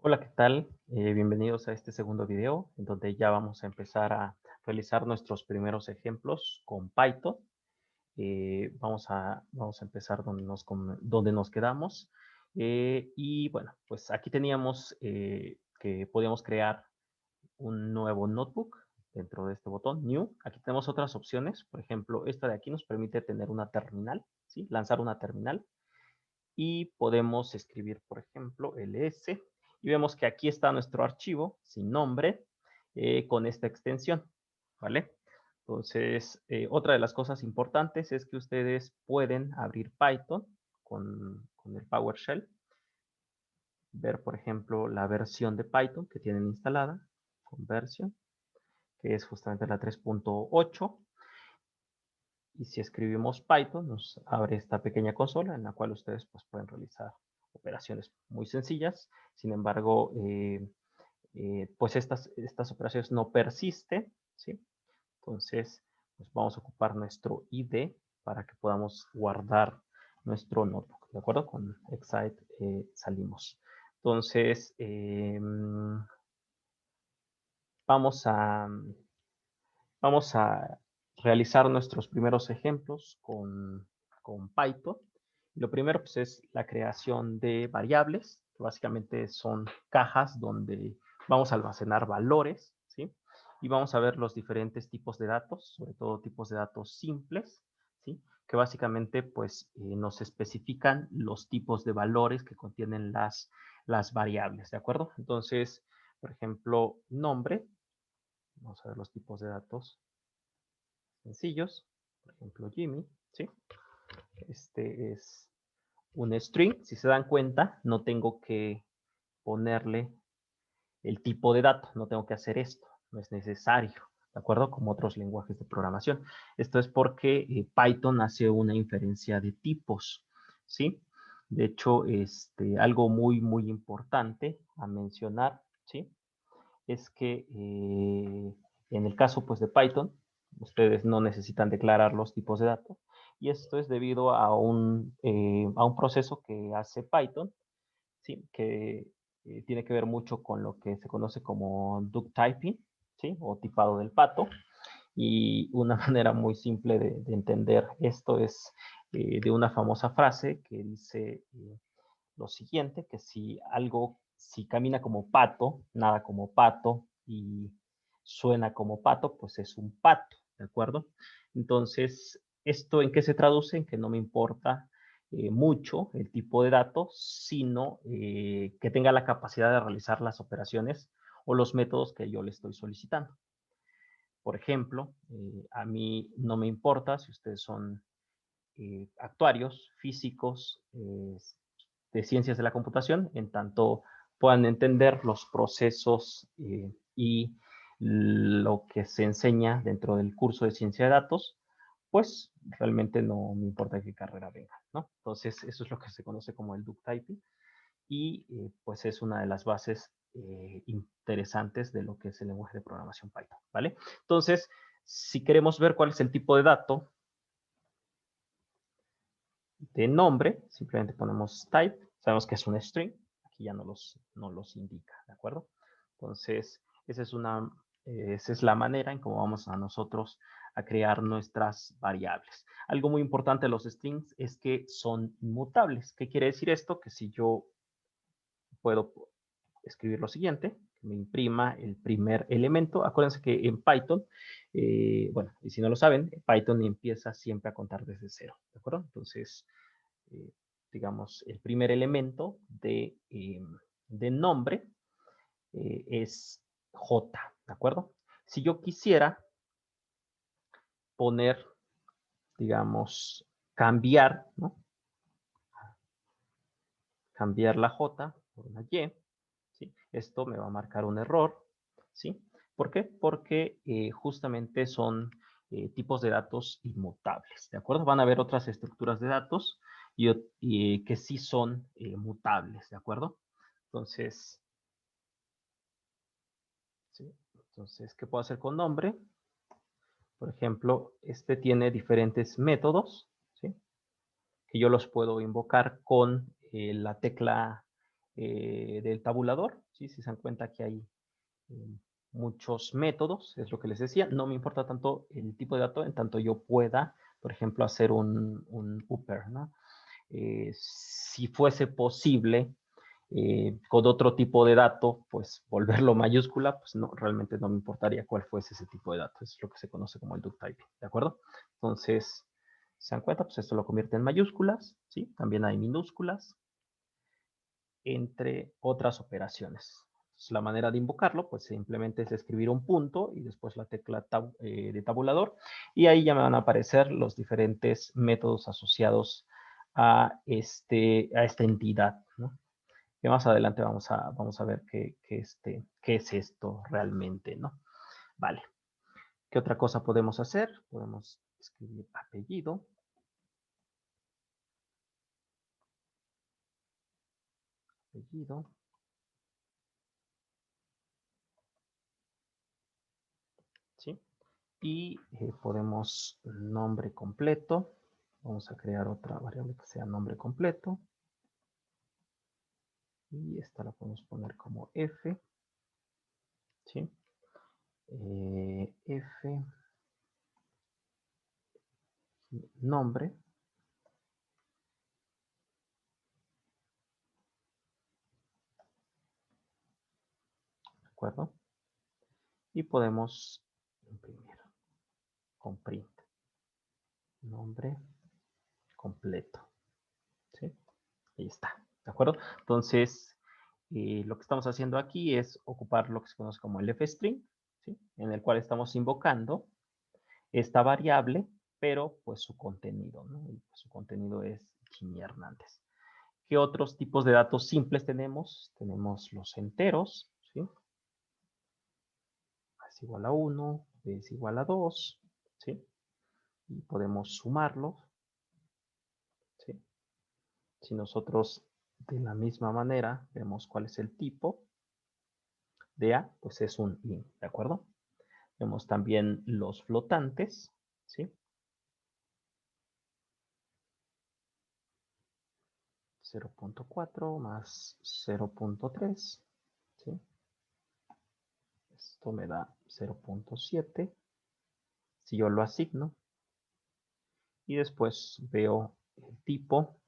Hola, ¿qué tal? Bienvenidos a este segundo video, en donde ya vamos a empezar a realizar nuestros primeros ejemplos con Python. Vamos a empezar donde nos quedamos. Y bueno, pues aquí teníamos que podíamos crear un nuevo notebook dentro de este botón, New. Aquí tenemos otras opciones. Por ejemplo, esta de aquí nos permite tener una terminal, ¿sí? Lanzar una terminal y podemos escribir, por ejemplo, ls y vemos que aquí está nuestro archivo sin nombre con esta extensión, ¿vale? Entonces, otra de las cosas importantes es que ustedes pueden abrir Python con el PowerShell, ver, por ejemplo, la versión de Python que tienen instalada, con version, que es justamente la 3.8. Y si escribimos Python, nos abre esta pequeña consola en la cual ustedes pues, pueden realizar operaciones muy sencillas. Sin embargo, pues estas operaciones no persisten, ¿sí? Entonces, pues vamos a ocupar nuestro ID para que podamos guardar nuestro notebook, ¿de acuerdo? Con Excite salimos. Entonces, vamos a, vamos a realizar nuestros primeros ejemplos con Python. Lo primero pues, es la creación de variables, que básicamente son cajas donde vamos a almacenar valores, ¿sí? Y vamos a ver los diferentes tipos de datos, sobre todo tipos de datos simples, ¿sí? Que básicamente pues, nos especifican los tipos de valores que contienen las variables, ¿de acuerdo? Entonces, por ejemplo, nombre, vamos a ver los tipos de datos sencillos, por ejemplo Jimmy, ¿sí? Este es un string, si se dan cuenta, no tengo que ponerle el tipo de dato, no tengo que hacer esto, no es necesario, ¿de acuerdo? Como otros lenguajes de programación. Esto es porque Python hace una inferencia de tipos, ¿sí? De hecho, algo muy importante a mencionar, ¿sí? Es que en el caso pues, de Python, ustedes no necesitan declarar los tipos de datos. Y esto es debido a un proceso que hace Python, ¿sí? Que tiene que ver mucho con lo que se conoce como duck typing, ¿sí? O tipado del pato. Y una manera muy simple de entender esto es de una famosa frase que dice lo siguiente, que si camina como pato, nada como pato y suena como pato, pues es un pato, ¿de acuerdo? Entonces, ¿esto en qué se traduce? En que no me importa mucho el tipo de datos, sino que tenga la capacidad de realizar las operaciones o los métodos que yo le estoy solicitando. Por ejemplo, a mí no me importa si ustedes son actuarios, físicos, de ciencias de la computación, en tanto puedan entender los procesos y lo que se enseña dentro del curso de ciencia de datos, pues realmente no me importa de qué carrera venga, ¿no? Entonces, eso es lo que se conoce como el duck typing y pues es una de las bases interesantes de lo que es el lenguaje de programación Python, ¿vale? Entonces, si queremos ver cuál es el tipo de dato de nombre, simplemente ponemos type, sabemos que es un string, aquí ya no los indica, ¿de acuerdo? Entonces, esa es la manera en cómo vamos a nosotros a crear nuestras variables. Algo muy importante de los strings es que son inmutables. ¿Qué quiere decir esto? Que si yo puedo escribir lo siguiente, que me imprima el primer elemento. Acuérdense que en Python, bueno, y si no lo saben, Python empieza siempre a contar desde cero, ¿de acuerdo? Entonces, eh, digamos, el primer elemento de nombre es J, ¿de acuerdo? Si yo quisiera poner, digamos, cambiar, ¿no? Cambiar la J por una Y, ¿sí? Esto me va a marcar un error, ¿sí? ¿Por qué? Porque justamente son tipos de datos inmutables, ¿de acuerdo? Van a haber otras estructuras de datos y que sí son mutables, ¿de acuerdo? Entonces, ¿sí? Entonces, ¿qué puedo hacer con nombre? Por ejemplo, este tiene diferentes métodos, ¿sí? Que yo los puedo invocar con la tecla del tabulador, ¿sí? Si se dan cuenta que hay muchos métodos, es lo que les decía. No me importa tanto el tipo de dato, en tanto yo pueda, por ejemplo, hacer un upper, ¿no? Si fuese posible, con otro tipo de dato, pues volverlo mayúscula, pues no, realmente no me importaría cuál fuese ese tipo de dato. Es lo que se conoce como el duck typing, ¿de acuerdo? Entonces, se dan cuenta, pues esto lo convierte en mayúsculas, ¿sí? También hay minúsculas, entre otras operaciones. Entonces, la manera de invocarlo, pues simplemente es escribir un punto y después la tecla de tabulador, y ahí ya me van a aparecer los diferentes métodos asociados a esta entidad, ¿no? Que más adelante vamos a ver qué es esto realmente, ¿no? Vale. ¿Qué otra cosa podemos hacer? Podemos escribir apellido. Apellido. ¿Sí? Y podemos nombre completo. Vamos a crear otra variable que sea nombre completo. Y esta la podemos poner como F. ¿Sí? F. Nombre. ¿De acuerdo? Y podemos imprimir con print. Nombre completo. ¿Sí? Ahí está. ¿De acuerdo? Entonces, lo que estamos haciendo aquí es ocupar lo que se conoce como el fstring, ¿sí? En el cual estamos invocando esta variable, pero pues su contenido, ¿no? Y, pues, su contenido es Jimmy Hernández. ¿Qué otros tipos de datos simples tenemos? Tenemos los enteros, ¿sí? A es igual a 1, B es igual a 2, ¿sí? Y podemos sumarlos, ¿sí? Si nosotros de la misma manera vemos cuál es el tipo de A, pues es un int, ¿de acuerdo? Vemos también los flotantes, ¿sí? 0.4 más 0.3, ¿sí? Esto me da 0.7 si yo lo asigno. Y después veo el tipo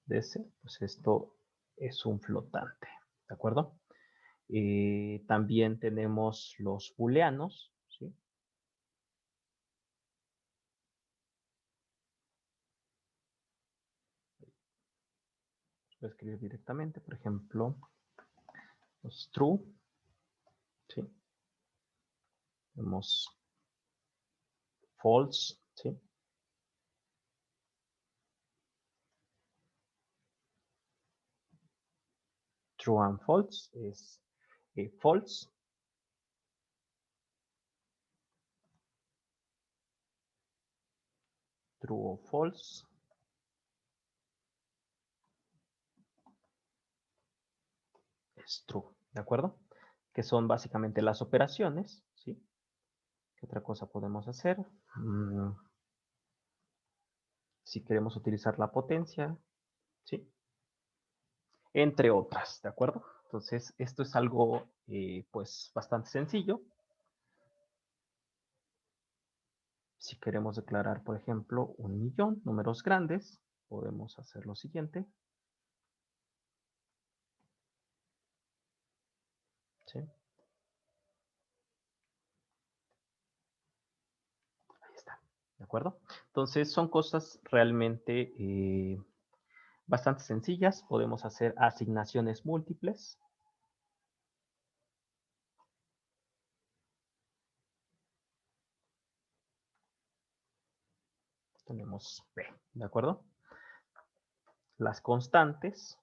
de ese, pues esto es un flotante, ¿de acuerdo? También tenemos los booleanos, ¿sí? Voy a escribir directamente, por ejemplo, los true, ¿sí? Tenemos false, ¿sí? True and false es false. True o false. Es true, ¿de acuerdo? Que son básicamente las operaciones, ¿sí? ¿Qué otra cosa podemos hacer? Si queremos utilizar la potencia, ¿sí? Entre otras, ¿de acuerdo? Entonces, esto es algo, pues, bastante sencillo. Si queremos declarar, por ejemplo, 1.000.000, números grandes, podemos hacer lo siguiente. ¿Sí? Ahí está, ¿de acuerdo? Entonces, son cosas realmente bastante sencillas. Podemos hacer asignaciones múltiples. Tenemos B, ¿de acuerdo? Las constantes.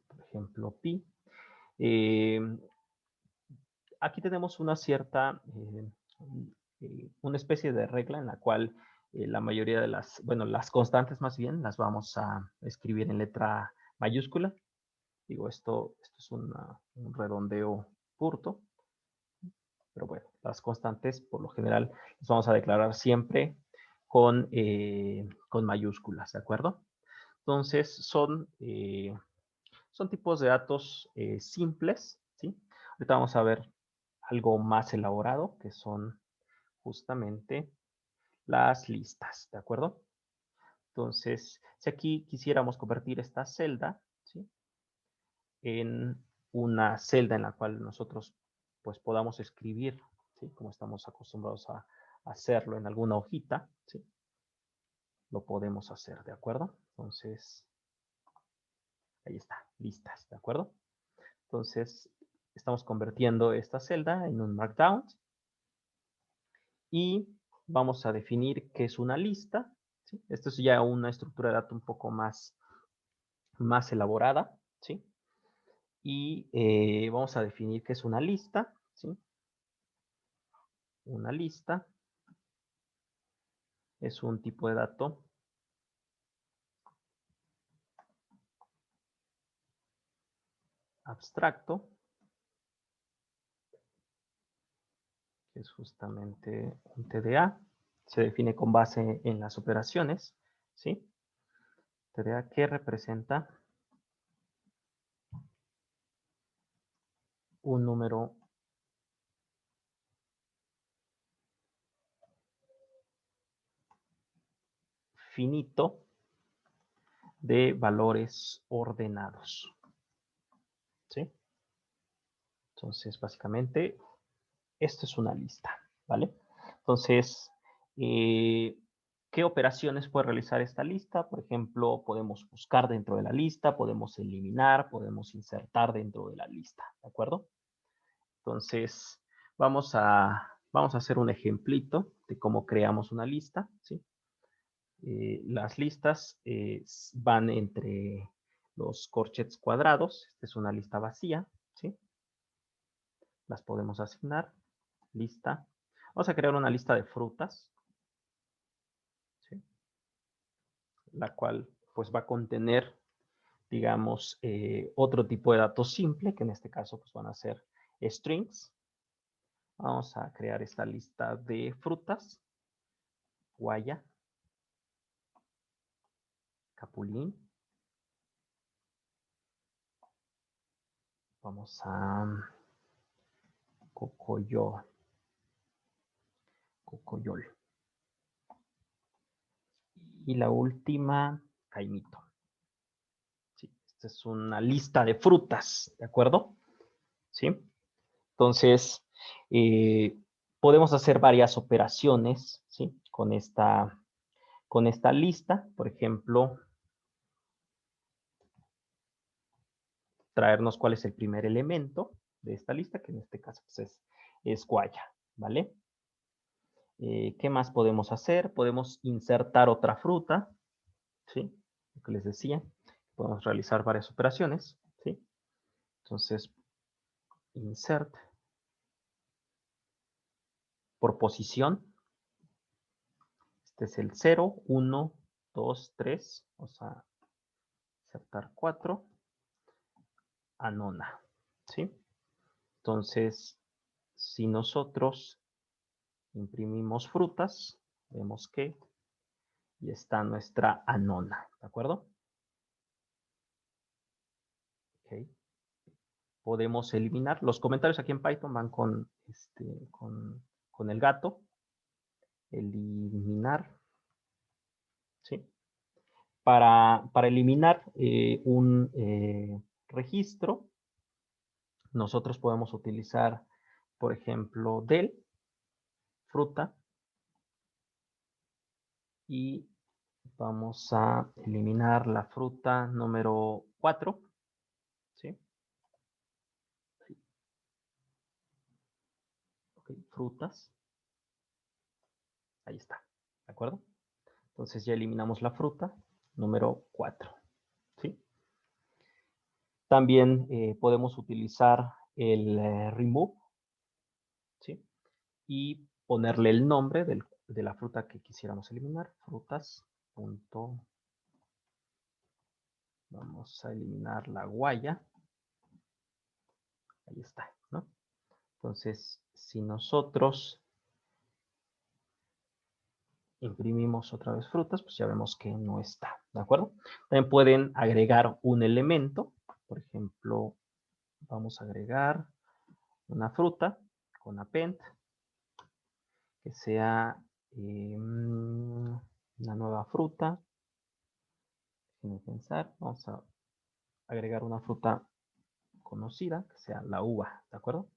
Por ejemplo, pi. Aquí tenemos una cierta, una especie de regla en la cual la mayoría de las constantes más bien, las vamos a escribir en letra mayúscula. Digo, esto es un redondeo curto. Pero bueno, las constantes por lo general las vamos a declarar siempre con mayúsculas, ¿de acuerdo? Entonces son tipos de datos simples, ¿sí? Ahorita vamos a ver algo más elaborado, que son justamente las listas, ¿de acuerdo? Entonces, si aquí quisiéramos convertir esta celda, ¿sí?, en una celda en la cual nosotros pues podamos escribir, ¿sí?, como estamos acostumbrados a hacerlo en alguna hojita, ¿sí?, lo podemos hacer, ¿de acuerdo? Entonces, ahí está, listas, ¿de acuerdo? Entonces, estamos convirtiendo esta celda en un Markdown y vamos a definir qué es una lista, ¿sí? Esto es ya una estructura de datos un poco más elaborada, ¿sí? Y vamos a definir qué es una lista, ¿sí? Una lista es un tipo de dato abstracto, que es justamente un TDA. Se define con base en las operaciones, ¿sí? TDA que representa un número finito de valores ordenados, ¿sí? Entonces, básicamente, esto es una lista, ¿vale? Entonces, ¿qué operaciones puede realizar esta lista? Por ejemplo, podemos buscar dentro de la lista, podemos eliminar, podemos insertar dentro de la lista, ¿de acuerdo? Entonces, vamos a hacer un ejemplito de cómo creamos una lista, ¿sí? Las listas van entre los corchets cuadrados. Esta es una lista vacía, ¿sí? Las podemos asignar. Lista. Vamos a crear una lista de frutas, ¿sí?, la cual pues va a contener, digamos, otro tipo de datos simple, que en este caso pues van a ser strings. Vamos a crear esta lista de frutas. Guaya, capulín. Vamos a cocoyol. Y la última, caimito. Sí, esta es una lista de frutas, ¿de acuerdo? ¿Sí? Entonces, podemos hacer varias operaciones, ¿sí?, con esta lista. Por ejemplo, traernos cuál es el primer elemento de esta lista, que en este caso pues, es guaya, ¿vale? ¿Qué más podemos hacer? Podemos insertar otra fruta, ¿sí? Lo que les decía. Podemos realizar varias operaciones, ¿sí? Entonces, insert por posición. Este es el 0, 1, 2, 3. Vamos a insertar 4. A nona, ¿sí? Entonces, si nosotros imprimimos frutas, vemos que ya está nuestra anona, ¿de acuerdo? Okay. Podemos eliminar. Los comentarios aquí en Python van con el gato. Eliminar, ¿sí? Para eliminar un registro, nosotros podemos utilizar, por ejemplo, del fruta, y vamos a eliminar la fruta número 4, ¿sí? Okay, frutas. Ahí está, ¿de acuerdo? Entonces ya eliminamos la fruta número 4, ¿sí? También podemos utilizar el remove, ¿sí?, y ponerle el nombre de la fruta que quisiéramos eliminar. Frutas. Vamos a eliminar la guaya. Ahí está, ¿no? Entonces, si nosotros imprimimos otra vez frutas, pues ya vemos que no está, ¿de acuerdo? También pueden agregar un elemento, por ejemplo, vamos a agregar una fruta con append, que sea una nueva fruta. Déjenme pensar, vamos a agregar una fruta conocida, que sea la uva, ¿de acuerdo?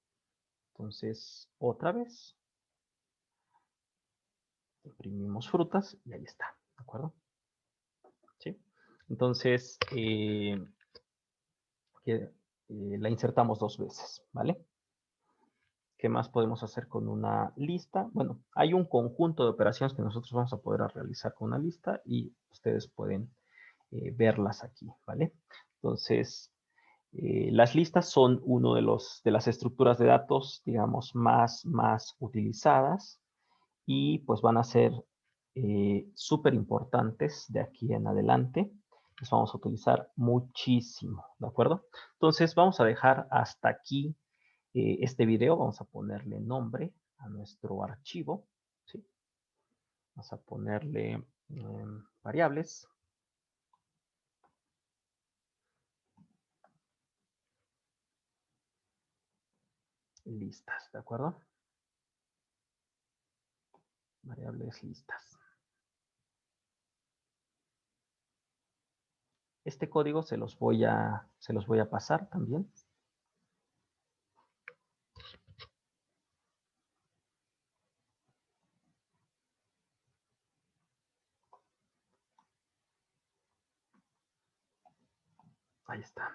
Entonces, otra vez, imprimimos frutas y ahí está, ¿de acuerdo? ¿Sí? Entonces, la insertamos 2 veces, ¿vale? ¿Qué más podemos hacer con una lista? Bueno, hay un conjunto de operaciones que nosotros vamos a poder realizar con una lista y ustedes pueden verlas aquí, ¿vale? Entonces, las listas son uno de las estructuras de datos, digamos, más utilizadas y pues van a ser súper importantes de aquí en adelante. Los vamos a utilizar muchísimo, ¿de acuerdo? Entonces vamos a dejar hasta aquí este video. Vamos a ponerle nombre a nuestro archivo, ¿sí? Vamos a ponerle variables. Listas, ¿de acuerdo? Variables listas. Este código se los voy a pasar también. Ahí está.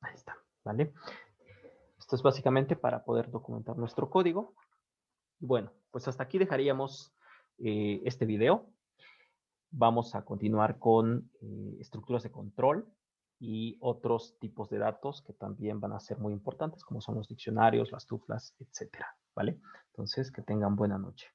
Ahí está, ¿vale? Esto es básicamente para poder documentar nuestro código. Y bueno, pues hasta aquí dejaríamos este video. Vamos a continuar con estructuras de control y otros tipos de datos que también van a ser muy importantes, como son los diccionarios, las tuplas, etcétera, ¿vale? Entonces, que tengan buena noche.